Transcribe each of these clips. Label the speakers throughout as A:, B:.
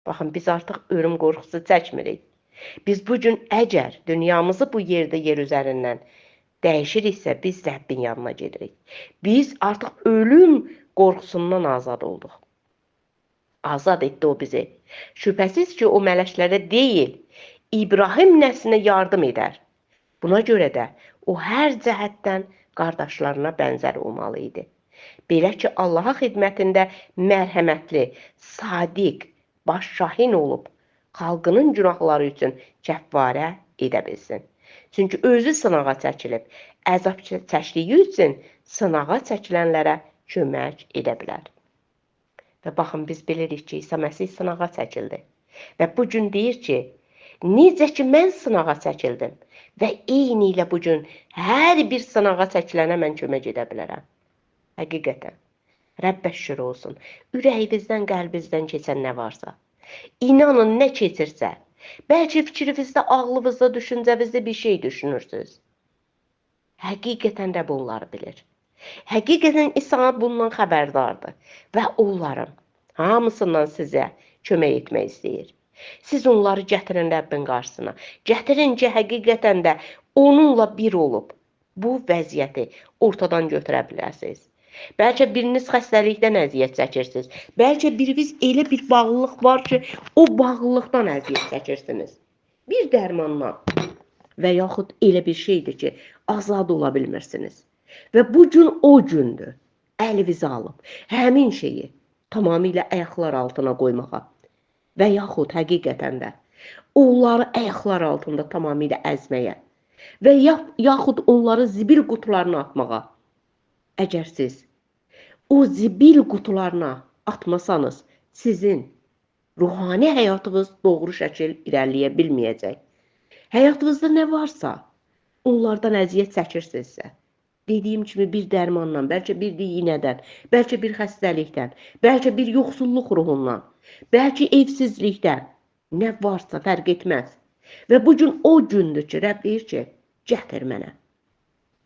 A: Baxın, biz artıq ölüm qorxusu çəkmirik. Biz bu gün əgər dünyamızı bu yerdə yer üzərindən dəyişiriksə, biz Rəbbin yanına gedirik. Biz artıq ölüm qorxusundan azad olduq. Azad etdi o bizi. Şübhəsiz ki, o mələklərə deyil, İbrahim nəslinə yardım edər. Buna görə də o hər cəhətdən qardaşlarına bənzər olmalı idi. Belə ki, Allaha xidmətində mərhəmətli, sadiq, başşahin olub, xalqının günahları üçün kəffarə edə bilsin. Çünki özü sınağa çəkilib, əzab çəkdiyi üçün sınağa çəkilənlərə kömək edə bilər. Və baxın, biz bilirik ki, İsa Məsih sınağa çəkildi. Və bu gün deyir ki, necə ki, mən sınağa çəkildim və eyni ilə bu gün hər bir sınağa çəkilənə mən kömək edə bilərəm. Həqiqətən, Rəbbə şükür olsun, ürəyinizdən, qəlbinizdən keçən nə varsa, inanın nə keçirsə, bəlkə fikrinizdə, ağlınızda, düşüncənizdə bir şey düşünürsünüz. Həqiqətən də bunları bilir. Həqiqətən İsa bundan xəbərdardır və onların hamısından sizə kömək etmək istəyir. Siz onları gətirin Rəbbin qarşısına. Gətirin ki, həqiqətən də onunla bir olub bu vəziyyəti ortadan götürə bilərsiniz. Bəlkə biriniz xəstəlikdən əziyyət çəkirsiniz. Bəlkə biriniz elə bir bağlılıq var ki, o bağlılıqdan əziyyət çəkirsiniz. Bir dərmandan və yaxud elə bir şeydir ki, azad ola bilmirsiniz. Və bu gün o gündür. Əlinizi alıb həmin şeyi tamamilə ayaqlar altına qoymağa və yaxud həqiqətən də onları ayaqlar altında tamamilə əzməyə və yaxud onları zibil qutularına atmağa. Əgər siz o zibil qutularına atmasanız, sizin ruhani həyatınız doğru şəkil irəliləyə bilməyəcək. Həyatınızda nə varsa, onlardan əziyyət çəkirsinizsə, dediyim kimi bir dərmandan, bəlkə bir iynədən, bəlkə bir xəstəlikdən, bəlkə bir yoxsulluq ruhundan, bəlkə evsizlikdən, nə varsa fərq etməz. Və bu gün o gündür ki, Rəbb deyir ki, gətir mənə.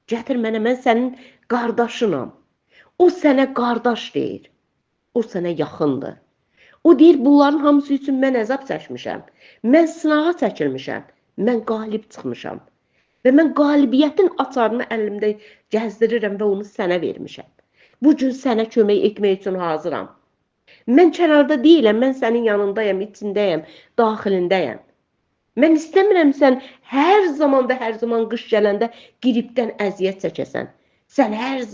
A: Gətir mənə, mən sənin qardaşınam. O sənə qardaş deyir. O sənə yaxındır. O deyir, bunların hamısı üçün mən əzab çəkmişəm. Mən sınağa çəkilmişəm. Mən qalib çıxmışam. Və mən qalibiyyətin açarını əlimdə gəzdirirəm və onu sənə vermişəm. Bu gün sənə kömək etmək üçün hazıram. Mən kənarda deyiləm, mən sənin yanındayım, içindəyəm, daxilindəyəm. Mən istəmirəm sən hər zaman və hər zaman qış gələndə qripdən əziyyət çəkəsən. Sən hər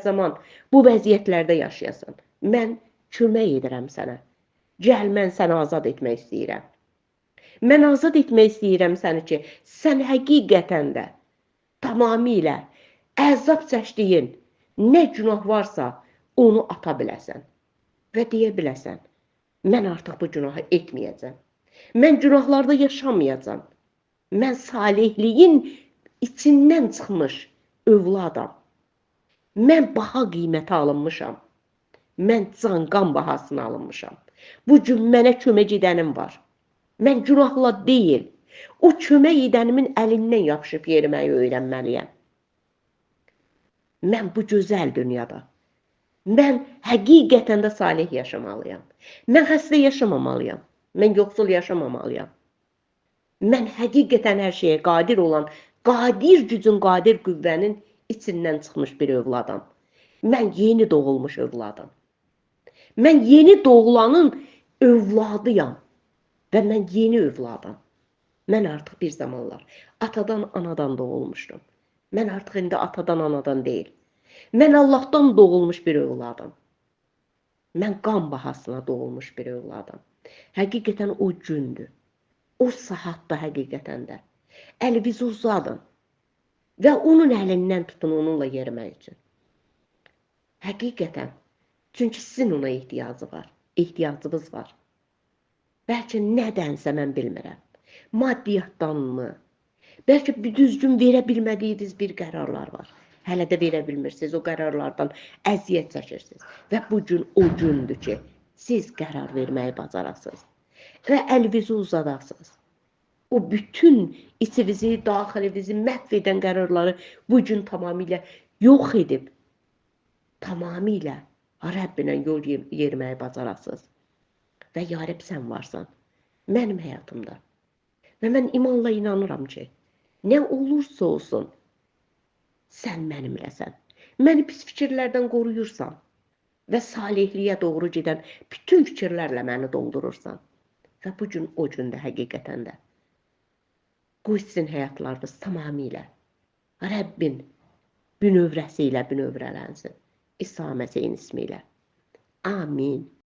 A: zaman bu vəziyyətlərdə yaşayasan. Mən kömək edirəm sənə. Gəl, mən səni azad etmək istəyirəm. Mən azad etmək istəyirəm səni ki, sən həqiqətən də tamamilə əzab çəkdiyin nə günah varsa, onu ata biləsən. Və deyə biləsən, mən artıq bu günahı etməyəcəm. Mən günahlarda yaşamayacam. Mən salihliyin içindən çıxmış övladam. Mən baha qiymətə alınmışam. Mən can-qan bahasına alınmışam. Bu gün mənə kömək edənim var. Mən günahla deyil, o kömək edənimin əlindən yapışıb yeriməyi öyrənməliyəm. Mən bu gözəl dünyada, mən həqiqətən də salih yaşamalıyam. Mən xəstə yaşamamalıyam. Mən yoxsul yaşamamalıyam. Mən həqiqətən hər şeyə qadir olan, qadir gücün, qadir qüvvənin içindən çıxmış bir övladam. Mən yeni doğulmuş övladım. Mən yeni doğulanın övladıyam. Və mən yeni övladam. Mən artıq bir zamanlar atadan, anadan doğulmuşdum. Mən artıq indi atadan, anadan deyil. Mən Allahdan doğulmuş bir övladım. Mən qan bahasına doğulmuş bir övladım. Həqiqətən o gündür. O saatda həqiqətən də. Əlinizi uzadın. Və onun əlindən tutun onunla yerimək üçün. Həqiqətən. Çünki sizin ona ehtiyacınız var. Bəlkə nədənsə mən bilmirəm. Maddiyatdanmı? Bəlkə düzgün verə bilmədiyiniz bir qərarlar var. Hələ də verə bilmirsiniz, o qərarlardan əziyyət çəkirsiniz. Və bu gün o gündür ki, siz qərar verməyi bacarasınız. Və əlinizi uzadasınız. O bütün içinizi, daxilinizi məhv edən qərarları bu gün tamamilə yox edib, tamamilə Rəbbinə yol yeriməyi bacarasınız. və ya Rəbb sən varsan mənim həyatımda. Və mən imanla inanıram ki, nə olursa olsun, sən mənimləsən. Məni pis fikirlərdən qoruyursan və salihliyə doğru gedən bütün fikirlərlə məni doldurursan. Və bu gün o gündə həqiqətən də qoy sizin həyatlarınız tamamilə Rəbbin bünövrəsi ilə bünövrələnsin. İsa Məsihin ismi ilə. Amin.